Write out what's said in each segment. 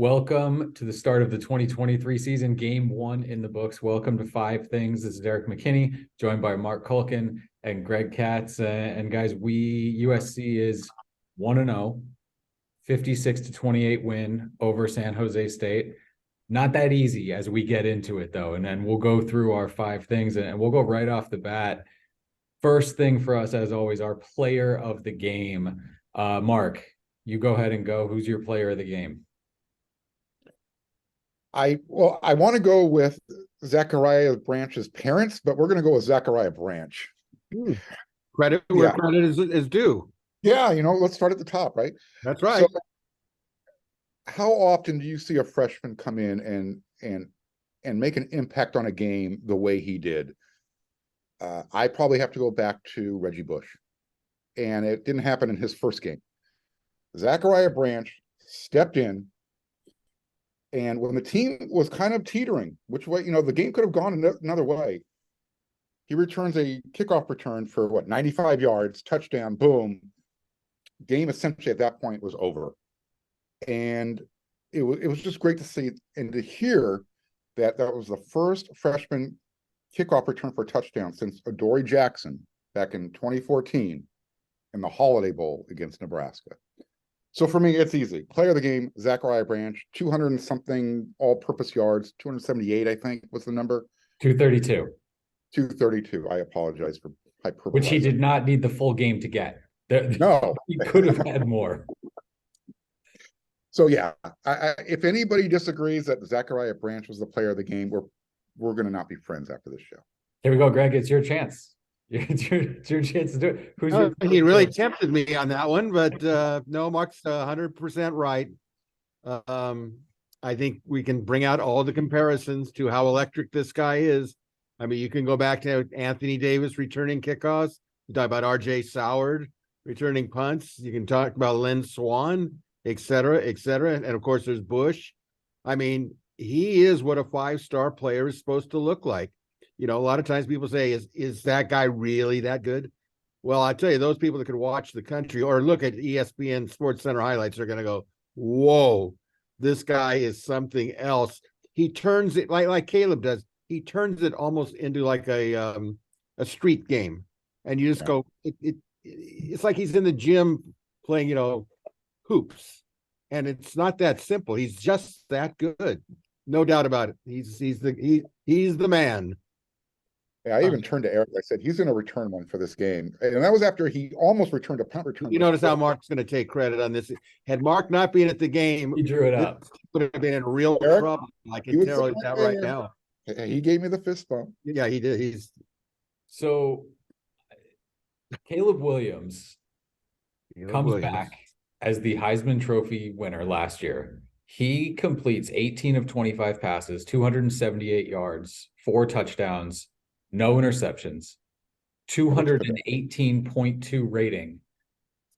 Welcome to the start of the 2023 season, game one in the books. Welcome to Five Things. This is Erik McKinney, joined by Marc Kulkin and Greg Katz. And guys, USC is 1-0, 56-28 win over San Jose State. Not that easy as we get into it, though. And then we'll go through our five things and we'll go right off the bat. First thing for us, as always, our player of the game. Marc, you go ahead and go. Who's your player of the game? I want to go with Zachariah Branch's parents, but we're going to go with Zachariah Branch. Credit where credit is due. Yeah, let's start at the top, right? That's right. So, how often do you see a freshman come in and make an impact on a game the way he did? I probably have to go back to Reggie Bush, and it didn't happen in his first game. Zachariah Branch stepped in. And when the team was kind of teetering, which way, the game could have gone another way, he returns a kickoff return for 95 yards, touchdown, boom. Game essentially at that point was over. And it was just great to see and to hear that was the first freshman kickoff return for a touchdown since Adoree Jackson back in 2014 in the Holiday Bowl against Nebraska. So for me, it's easy. Player of the game, Zachariah Branch, 200 and something all-purpose yards, 278, I think was the number. 232. 232. I apologize for hyperbole. Which he did not need the full game to get. No. He could have had more. So yeah, if anybody disagrees that Zachariah Branch was the player of the game, we're going to not be friends after this show. Here we go, Greg. It's your chance. It's your chance to do it. He really tempted me on that one, but no, Marc's 100% right. I think we can bring out all the comparisons to how electric this guy is. I mean, you can go back to Anthony Davis returning kickoffs. You talk about R.J. Soward returning punts. You can talk about Lynn Swann, et cetera, et cetera. And of course, there's Bush. I mean, he is what a five-star player is supposed to look like. A lot of times people say, is that guy really that good? Well, I tell you, those people that could watch the country or look at ESPN Sports Center highlights are going to go, whoa, this guy is something else. He turns it like Caleb does. He turns it almost into like a street game. And you just go, it's like he's in the gym playing, hoops. And it's not that simple. He's just that good. No doubt about it. He's the man. Yeah, I even turned to Erik. I said, he's going to return one for this game. And that was after he almost returned a punt return. You notice how Marc's going to take credit on this. Had Marc not been at the game, he drew it up. Would have been in real trouble. I can tell you that right now. He gave me the fist bump. Yeah, he did. So Caleb Williams comes back as the Heisman Trophy winner last year. He completes 18 of 25 passes, 278 yards, 4 touchdowns, no interceptions, 218.2 rating,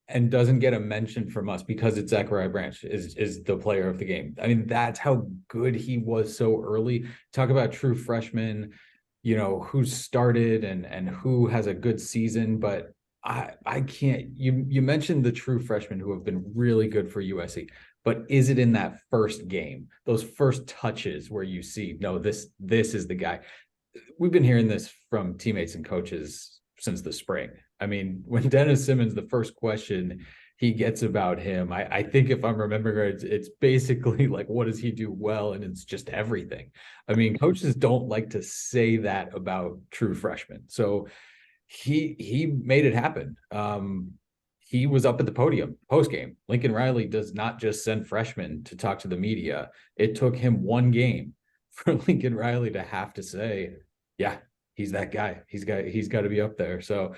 and doesn't get a mention from us because it's Zachariah Branch is the player of the game. I mean, that's how good he was so early. Talk about true freshmen, who started and who has a good season, but I can't. You mentioned the true freshmen who have been really good for USC, but is it in that first game, those first touches where you see, no, this is the guy? We've been hearing this from teammates and coaches since the spring. I mean, when Dennis Simmons, the first question he gets about him, I think if I'm remembering right, it's basically like, what does he do well? And it's just everything. I mean, coaches don't like to say that about true freshmen. So he made it happen. He was up at the podium post-game. Lincoln Riley does not just send freshmen to talk to the media. It took him one game for Lincoln Riley to have to say, yeah, he's that guy. He's got to be up there. So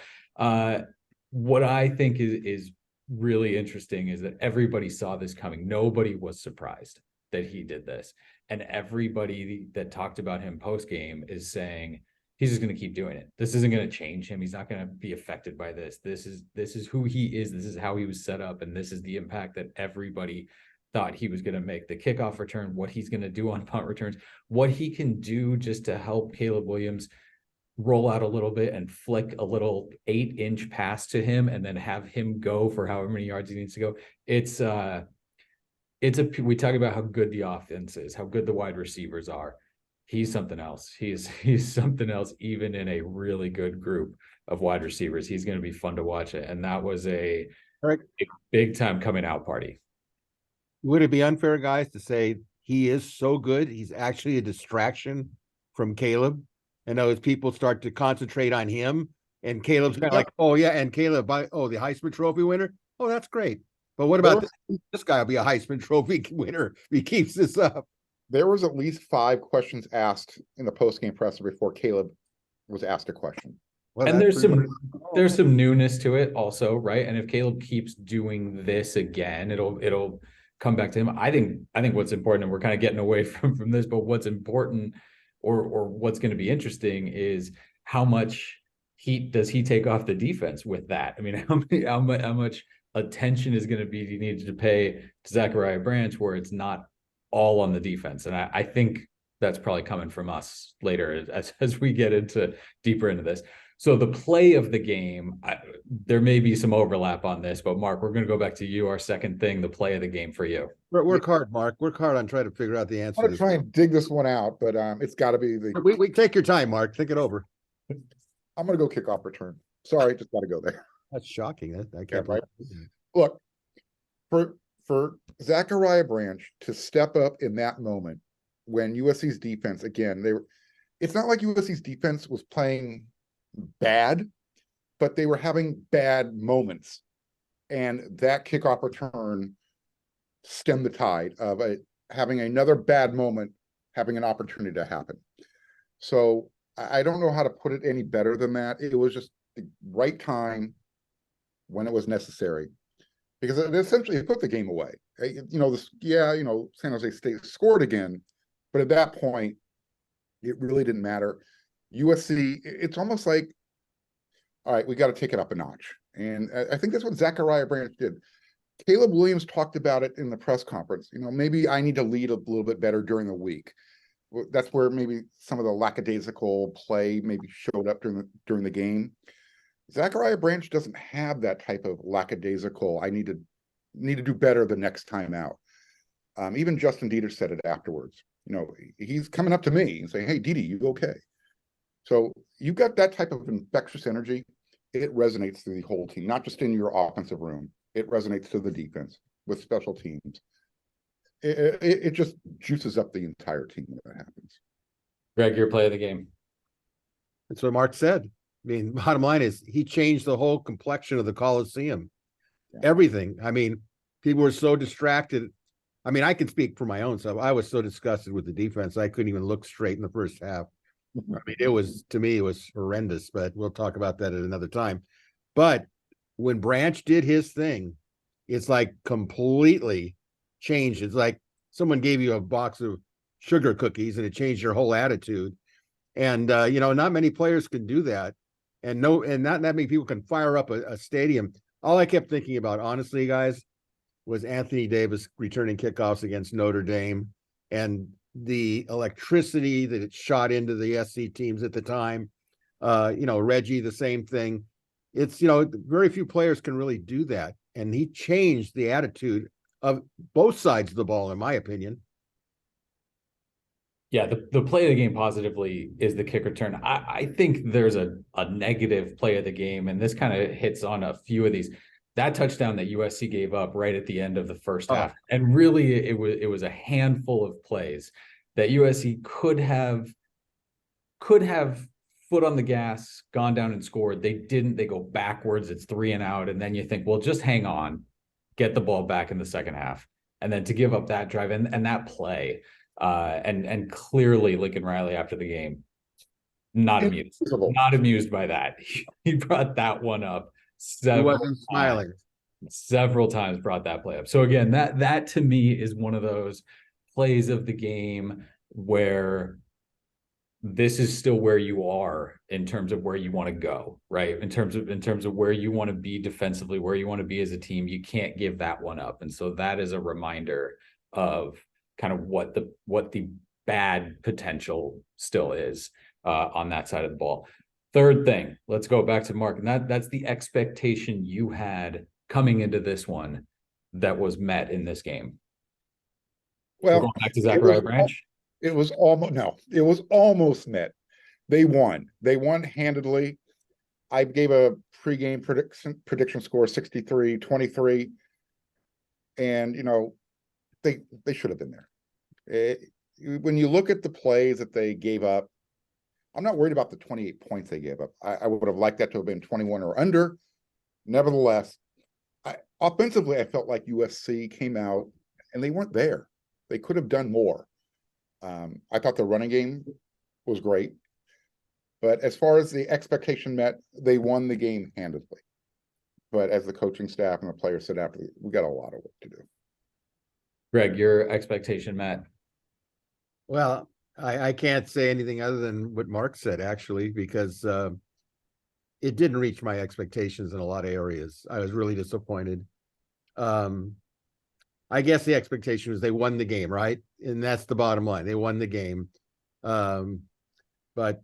what I think is really interesting is that everybody saw this coming. Nobody was surprised that he did this. And everybody that talked about him post-game is saying, he's just going to keep doing it. This isn't going to change him. He's not going to be affected by this. This is who he is. This is how he was set up. And this is the impact that everybody thought he was going to make. The kickoff return, what he's going to do on punt returns, what he can do just to help Caleb Williams roll out a little bit and flick a little 8-inch pass to him and then have him go for however many yards he needs to go. It's we talk about how good the offense is, how good the wide receivers are. He's something else. He's something else, even in a really good group of wide receivers. He's going to be fun to watch it. And that was a big time coming out party. Would it be unfair, guys, to say he is so good, he's actually a distraction from Caleb? And those people start to concentrate on him, and Caleb's kind of like, oh yeah, and Caleb, the Heisman Trophy winner. Oh, that's great. But what about this guy? Will be a Heisman Trophy winner if he keeps this up. There was at least 5 questions asked in the post-game presser before Caleb was asked a question. Well, and there's some newness to it also, right? And if Caleb keeps doing this again, it'll come back to him. I think what's important, and we're kind of getting away from this, but what's important or what's going to be interesting is how much heat does he take off the defense with that? I mean, how much attention is going to be needed to pay to Zachariah Branch where it's not all on the defense? And I think that's probably coming from us later as we get deeper into this. So the play of the game, there may be some overlap on this, but Marc, we're going to go back to you. Our second thing, the play of the game for you. Work hard, Marc. Work hard on trying to figure out the answer. I'm going to try and dig this one out, but it's got to be We take your time, Marc. Think it over. I'm going to go kickoff return. Sorry, just got to go there. That's shocking. I can't. Yeah, right. Look, for Zachariah Branch to step up in that moment when USC's defense, again, it's not like USC's defense was playing bad, but they were having bad moments, and that kickoff return stemmed the tide of having another bad moment having an opportunity to happen. So I don't know how to put it any better than that. It was just the right time when it was necessary, because it essentially put the game away. San Jose State scored again, but at that point it really didn't matter. USC, it's almost like, all right, we got to take it up a notch. And I think that's what Zachariah Branch did. Caleb Williams talked about it in the press conference. Maybe I need to lead a little bit better during the week. That's where maybe some of the lackadaisical play maybe showed up during the game. Zachariah Branch doesn't have that type of lackadaisical, I need to do better the next time out. Even Justin Dieter said it afterwards. He's coming up to me and saying, hey, Didi, you okay? So you've got that type of infectious energy. It resonates through the whole team, not just in your offensive room. It resonates to the defense with special teams. It just juices up the entire team when that happens. Greg, your play of the game. That's what Marc said. I mean, bottom line is he changed the whole complexion of the Coliseum. Yeah. Everything. I mean, people were so distracted. I mean, I can speak for my own self. I was so disgusted with the defense. I couldn't even look straight in the first half. I mean, to me, it was horrendous, but we'll talk about that at another time. But when Branch did his thing, it's like completely changed. It's like someone gave you a box of sugar cookies and it changed your whole attitude. And, not many players can do that. And not that many people can fire up a stadium. All I kept thinking about, honestly, guys, was Anthony Davis returning kickoffs against Notre Dame and the electricity that it shot into the SC teams at the time. Reggie, the same thing. It's, very few players can really do that. And he changed the attitude of both sides of the ball, in my opinion. Yeah, the play of the game positively is the kick return. I think there's a negative play of the game, and this kind of hits on a few of these. That touchdown that USC gave up right at the end of the first half, and really it was a handful of plays that USC could have foot on the gas, gone down and scored. They didn't. They go backwards. It's 3 and out, and then you think, well, just hang on, get the ball back in the second half, and then to give up that drive and that play. And clearly Lincoln Riley after the game, not amused by that. He brought that one up. He wasn't smiling. Several times brought that play up. So again, that to me is one of those plays of the game where this is still where you are in terms of where you want to go, right? In terms of where you want to be defensively, where you want to be as a team, you can't give that one up. And so that is a reminder of kind of what the bad potential still is on that side of the ball. Third thing, let's go back to Marc, and that's the expectation you had coming into this one that was met in this game. We're Well, going back to it was Zachariah Branch. it was almost no, it was almost met. They won. They won handedly. I gave a pregame prediction score 63-23. And they should have been there. When you look at the plays that they gave up, I'm not worried about the 28 points they gave up. I would have liked that to have been 21 or under. Nevertheless, offensively, I felt like USC came out and they weren't there. They could have done more. I thought the running game was great. But as far as the expectation met, they won the game handedly. But as the coaching staff and the players said after, we got a lot of work to do. Greg, your expectation, Matt. Well, I can't say anything other than what Marc said, actually, because it didn't reach my expectations in a lot of areas. I was really disappointed. I guess the expectation was they won the game, right? And that's the bottom line. They won the game. But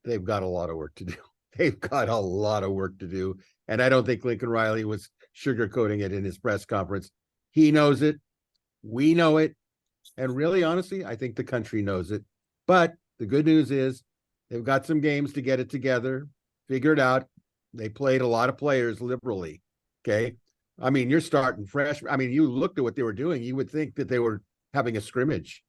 they've got a lot of work to do. They've got a lot of work to do. And I don't think Lincoln Riley was sugarcoating it in his press conference. He knows it. We know it. And really, honestly, I think the country knows it. But the good news is they've got some games to get it together, figure it out. They played a lot of players liberally. Okay. I mean, you're starting fresh. I mean, you looked at what they were doing. You would think that they were having a scrimmage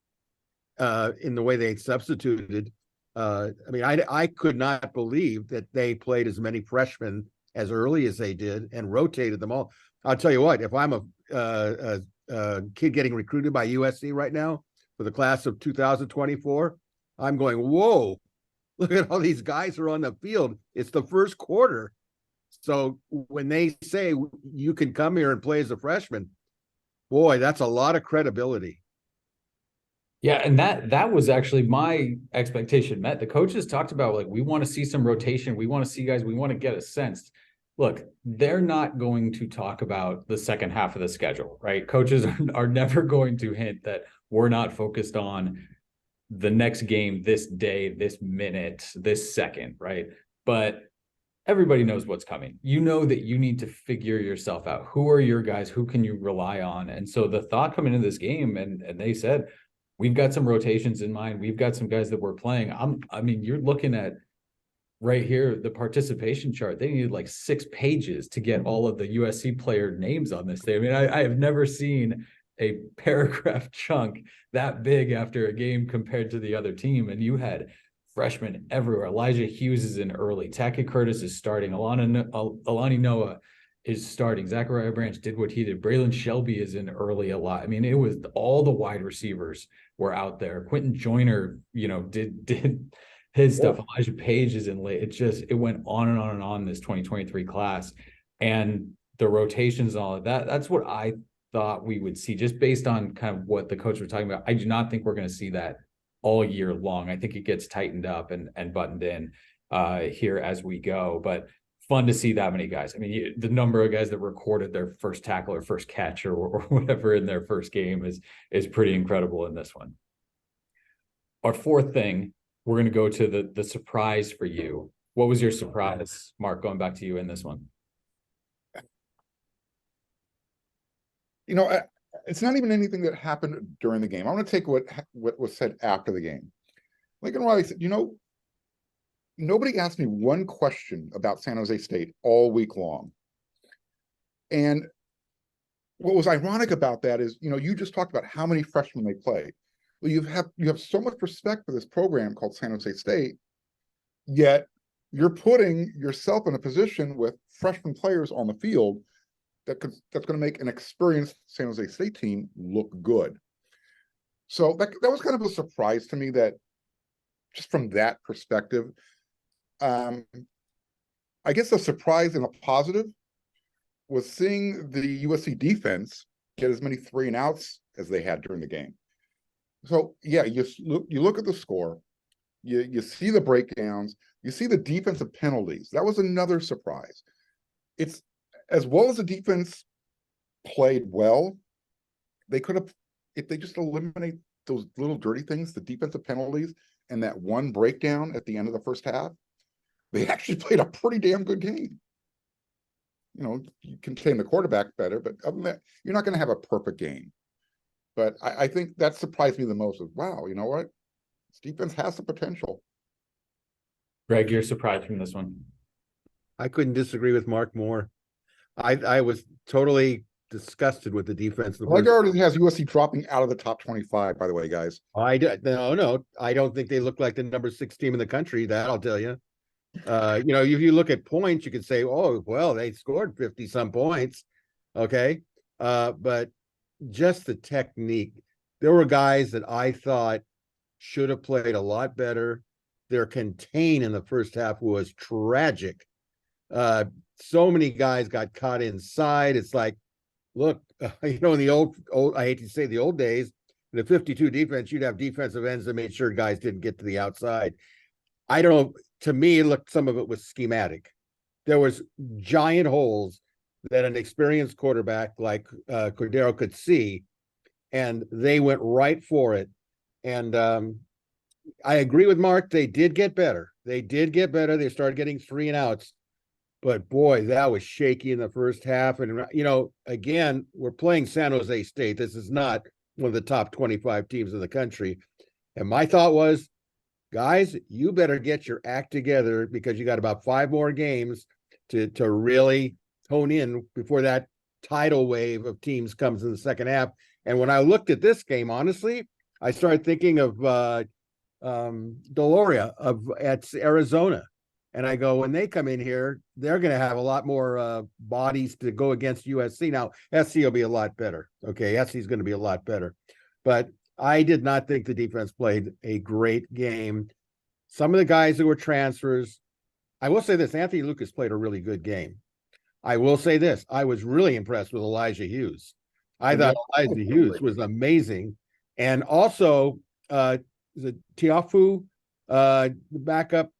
in the way they substituted. I mean, I could not believe that they played as many freshmen as early as they did and rotated them all. I'll tell you what, if I'm a kid getting recruited by USC right now for the class of 2024, I'm going, whoa, look at all these guys are on the field. It's the first quarter. So when they say you can come here and play as a freshman, boy, that's a lot of credibility. Yeah, and that was actually my expectation met. The coaches talked about, like, we want to see some rotation. We want to see guys. We want to get a sense. Look, they're not going to talk about the second half of the schedule, right? Coaches are never going to hint that we're not focused on the next game, this day, this minute, this second, right? But everybody knows what's coming. You know that you need to figure yourself out. Who are your guys? Who can you rely on? And so the thought coming into this game, and they said, we've got some rotations in mind. We've got some guys that we're playing. I mean, you're looking at right here, the participation chart. They needed like 6 pages to get all of the USC player names on this thing. I mean, I have never seen a paragraph chunk that big after a game compared to the other team. And you had freshmen everywhere. Elijah Hughes is in early. Tackett Curtis is starting. Alani Noah is starting. Zachariah Branch did what he did. Braylon Shelby is in early a lot. I mean, it was all the wide receivers were out there. Quentin Joyner, did his stuff. Elijah Page is in late. It went on and on and on this 2023 class. And the rotations and all of that, that's what I thought we would see, just based on kind of what the coach was talking about. I do not think we're going to see that all year long. I think it gets tightened up and buttoned in here as we go. But fun to see that many guys. I mean, the number of guys that recorded their first tackle or first catch or whatever in their first game is pretty incredible in this one. Our fourth thing, we're going to go to the surprise for you. What was your surprise, Marc, going back to you in this one? It's not even anything that happened during the game. I'm going to take what was said after the game. Lincoln Riley said, nobody asked me one question about San Jose State all week long. And what was ironic about that is, you just talked about how many freshmen they play. Well, you have so much respect for this program called San Jose State, yet you're putting yourself in a position with freshman players on the field that's going to make an experienced San Jose State team look good. So that was kind of a surprise to me, that just from that perspective. I guess the surprise and a positive was seeing the USC defense get as many 3 and outs as they had during the game. So yeah, you look at the score, you see the breakdowns, you see the defensive penalties. That was another surprise. It's as well as the defense played well, they could have, if they just eliminate those little dirty things, the defensive penalties, and that one breakdown at the end of the first half, they actually played a pretty damn good game. You contain the quarterback better, but other than that, you're not going to have a perfect game. But I think that surprised me the most. Is wow, you know what? This defense has the potential. Greg, you're surprised from this one. I couldn't disagree with Marc more. I was totally disgusted with the defense. Like already has USC dropping out of the top 25, by the way, guys. No, I don't think they look like the number 6 team in the country. That I'll tell you. You know, if you look at points, you could say, oh, well, they scored 50 some points. Okay. But just the technique. There were guys that I thought should have played a lot better. Their contain in the first half was tragic. So many guys got caught inside. It's like, look, you know, in the old, I hate to say the old days, in the 52 defense, you'd have defensive ends that made sure guys didn't get to the outside. I don't know. To me, look, some of it was schematic. There was giant holes that an experienced quarterback like Cordero could see, and they went right for it. And I agree with Marc. They did get better. They started getting 3 and outs. But boy, that was shaky in the first half. And, you know, again, we're playing San Jose State. This is not one of the top 25 teams in the country. And my thought was, guys, you better get your act together because you got about 5 more games to really hone in before that tidal wave of teams comes in the second half. And when I looked at this game, honestly, I started thinking of Deloria at Arizona. And I go, when they come in here, they're going to have a lot more bodies to go against USC. Now, SC will be a lot better. Okay, SC is going to be a lot better. But I did not think the defense played a great game. Some of the guys that were transfers, I will say this, Anthony Lucas played a really good game. I will say this, I was really impressed with Elijah Hughes. I thought Elijah Hughes was amazing. And also, the Tiafu, the backup,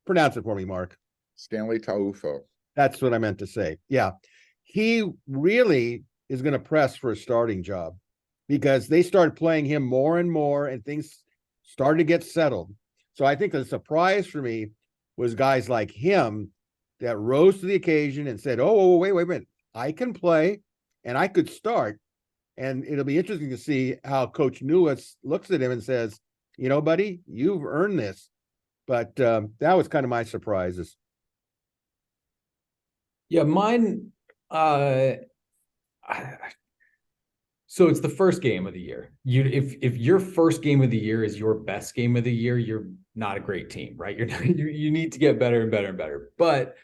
pronounce it for me, Marc. Stanley Taufo. That's what I meant to say. Yeah. He really is going to press for a starting job because they started playing him more and more and things started to get settled. So I think the surprise for me was guys like him that rose to the occasion and said, oh, wait a minute. I can play and I could start. And it'll be interesting to see how Coach Newis looks at him and says, you know, buddy, you've earned this. But that was kind of my surprises. Yeah, mine. So it's the first game of the year. If your first game of the year is your best game of the year, you're not a great team, right? You need to get better and better and better. But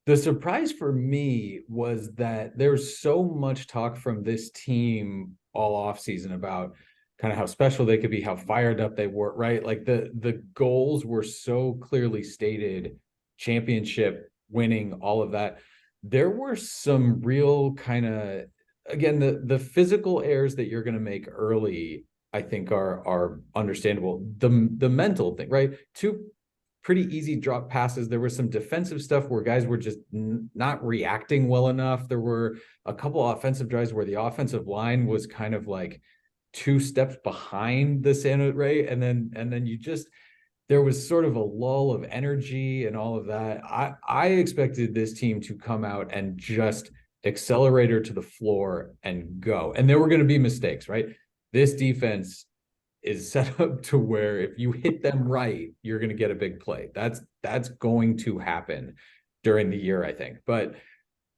the surprise for me was that there's so much talk from this team all offseason about kind of how special they could be, how fired up they were, right? Like the goals were so clearly stated, championship, winning, all of that. There were some real kind of, again, the physical errors that you're going to make early, I think are understandable. The mental thing, right? 2 pretty easy drop passes. There was some defensive stuff where guys were just not reacting well enough. There were a couple offensive drives where the offensive line was kind of like 2 steps behind the San Jose, right? And then you just, there was sort of a lull of energy and all of that. I expected this team to come out and just accelerator to the floor and go. And there were going to be mistakes, right? This defense is set up to where if you hit them right, you're going to get a big play. That's going to happen during the year, I think. But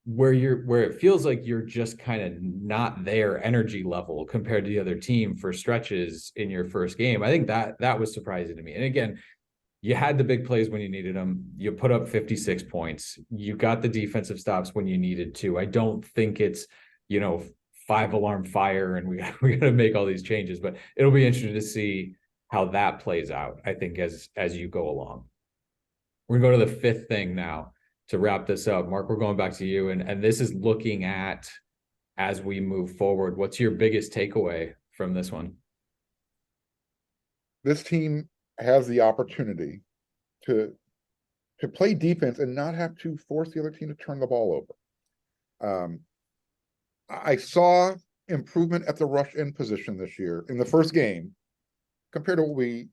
where it feels like you're just kind of not there energy level compared to the other team for stretches in your first game, I think that was surprising to me. And again, you had the big plays when you needed them. You put up 56 points. You got the defensive stops when you needed to. I don't think it's, 5-alarm fire and we got to make all these changes, but it'll be interesting to see how that plays out, I think, as you go along. We're going to go to the 5th thing now to wrap this up. Marc, we're going back to you. And this is looking at, as we move forward, what's your biggest takeaway from this one? This team has the opportunity to play defense and not have to force the other team to turn the ball over. I saw improvement at the rush end position this year in the first game compared to what we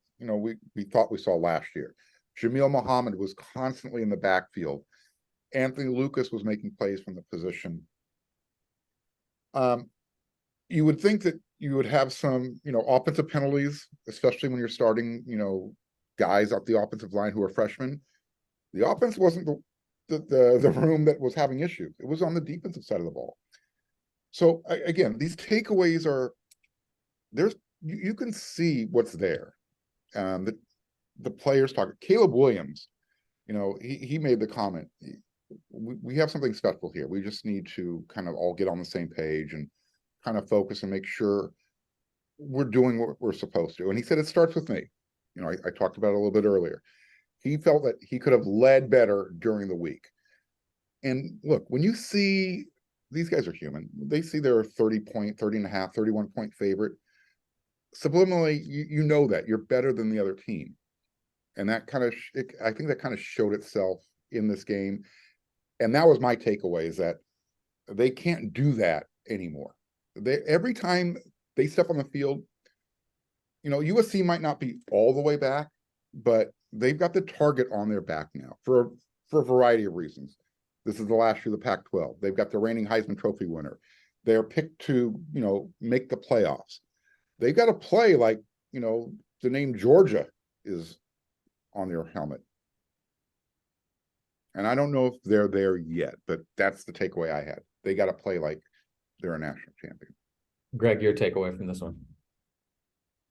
thought we saw last year. Jamil Muhammad was constantly in the backfield. Anthony Lucas was making plays from the position. You would think that you would have some, offensive penalties, especially when you're starting, guys off the offensive line who are freshmen. The offense wasn't the room that was having issues. It was on the defensive side of the ball. So again, these takeaways are you can see what's there. The players talk. Caleb Williams, he made the comment. We have something special here. We just need to kind of all get on the same page and kind of focus and make sure we're doing what we're supposed to. And he said it starts with me. I talked about it a little bit earlier. He felt that he could have led better during the week. And look, when you see these guys are human, they see their 30 and a half, 31 point favorite. Subliminally, you know that you're better than the other team. And that I think that kind of showed itself in this game. And that was my takeaway, is that they can't do that anymore. Every time they step on the field, USC might not be all the way back, but they've got the target on their back now for a variety of reasons. This is the last year of the Pac-12. They've got the reigning Heisman Trophy winner. They're picked to, make the playoffs. They've got to play like, the name Georgia is on their helmet. And I don't know if they're there yet, but that's the takeaway I had. They got to play like they're a national champion. Greg, your takeaway from this one?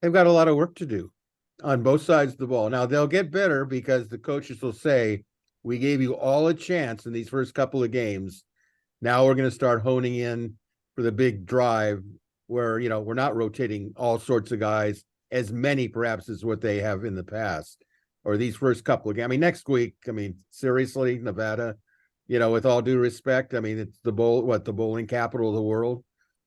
They've got a lot of work to do on both sides of the ball. Now, they'll get better because the coaches will say, we gave you all a chance in these first couple of games. Now we're going to start honing in for the big drive where, we're not rotating all sorts of guys, as many perhaps as what they have in the past, or these first couple of games. Next week, seriously, Nevada, with all due respect, it's the bowling capital of the world.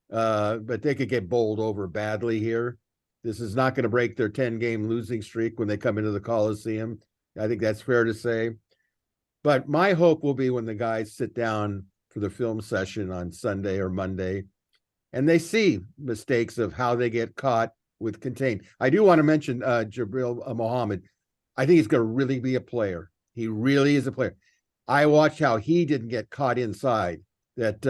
But they could get bowled over badly here. This is not going to break their 10-game losing streak when they come into the Coliseum. I think that's fair to say. But my hope will be when the guys sit down for the film session on Sunday or Monday, and they see mistakes of how they get caught with contain. I do want to mention Jabril Muhammad. I think he's going to really be a player. He really is a player. I watched how he didn't get caught inside. That,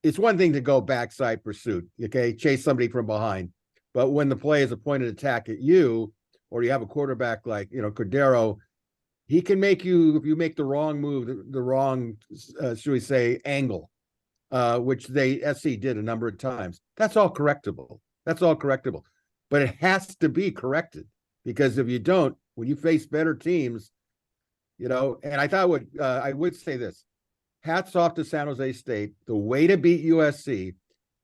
it's one thing to go backside pursuit, okay, chase somebody from behind. But when the play is a pointed attack at you, or you have a quarterback like, Cordero, he can make you, if you make the wrong move, the wrong, should we say, angle, which SC did a number of times. That's all correctable. But it has to be corrected, because if you don't, when you face better teams, and I thought I would say this, hats off to San Jose State. The way to beat USC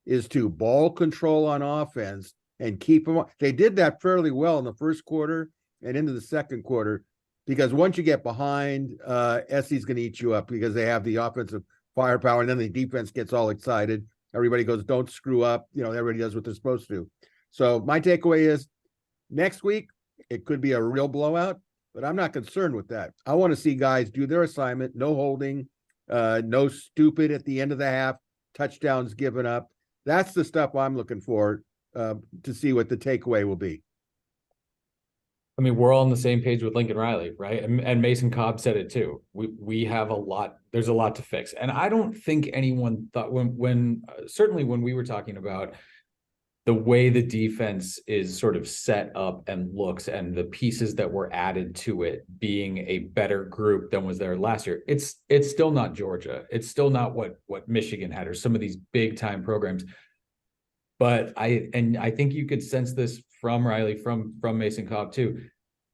is to ball control on offense and keep them. They did that fairly well in the first quarter and into the second quarter, because once you get behind, SC's going to eat you up because they have the offensive firepower, and then the defense gets all excited. Everybody goes, don't screw up. Everybody does what they're supposed to. So my takeaway is next week, it could be a real blowout, but I'm not concerned with that. I want to see guys do their assignment, no holding, no stupid at the end of the half, touchdowns given up. That's the stuff I'm looking for to see what the takeaway will be. We're all on the same page with Lincoln Riley, right? And Mason Cobb said it too. We have a lot. There's a lot to fix, and I don't think anyone thought when certainly when we were talking about the way the defense is sort of set up and looks, and the pieces that were added to it being a better group than was there last year. It's still not Georgia. It's still not what Michigan had, or some of these big time programs. But I think you could sense this from Riley, from Mason Cobb too.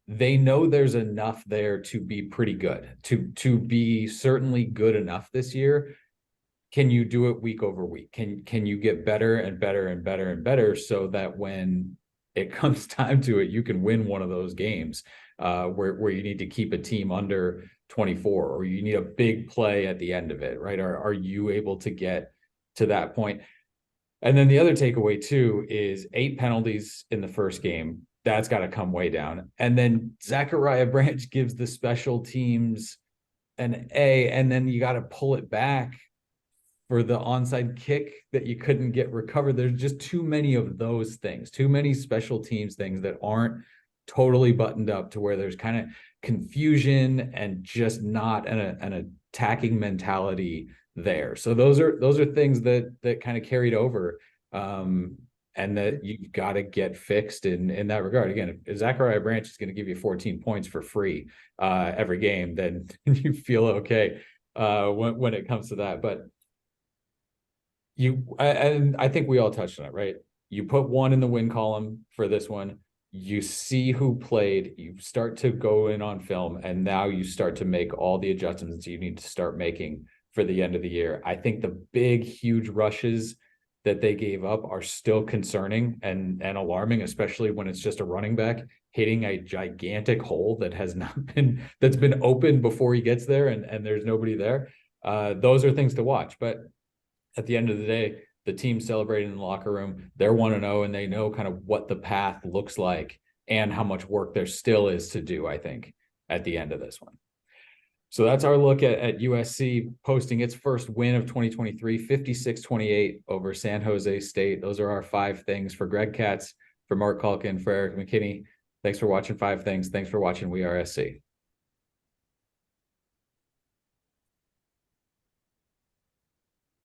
They know there's enough there to be pretty good, to be certainly good enough this year. Can you do it week over week? Can you get better and better and better and better, so that when it comes time to it, you can win one of those games where you need to keep a team under 24, or you need a big play at the end of it, right? Are you able to get to that point? And then the other takeaway too is 8 penalties in the first game. That's got to come way down. And then Zachariah Branch gives the special teams an A, and then you got to pull it back for the onside kick that you couldn't get recovered. There's just too many of those things, too many special teams things that aren't totally buttoned up, to where there's kind of confusion and just not an attacking mentality there. So those are things that kind of carried over. And and that you've got to get fixed in that regard. Again, if Zachariah Branch is going to give you 14 points for free every game, then you feel okay when it comes to that. But and I think we all touched on it, right? You put one in the win column for this one. You see who played, you start to go in on film, and now you start to make all the adjustments you need to start making for the end of the year. I think the big, huge rushes that they gave up are still concerning and alarming, especially when it's just a running back hitting a gigantic hole that has not been, that's been open before he gets there, and there's nobody there. Those are things to watch. But at the end of the day, the team celebrating in the locker room, they're 1-0, and they know kind of what the path looks like and how much work there still is to do, I think, at the end of this one. So that's our look at USC posting its first win of 2023, 56-28 over San Jose State. Those are our 5 things. For Greg Katz, for Marc Kulkin, for Erik McKinney. Thanks for watching 5 Things. Thanks for watching WeAreSC.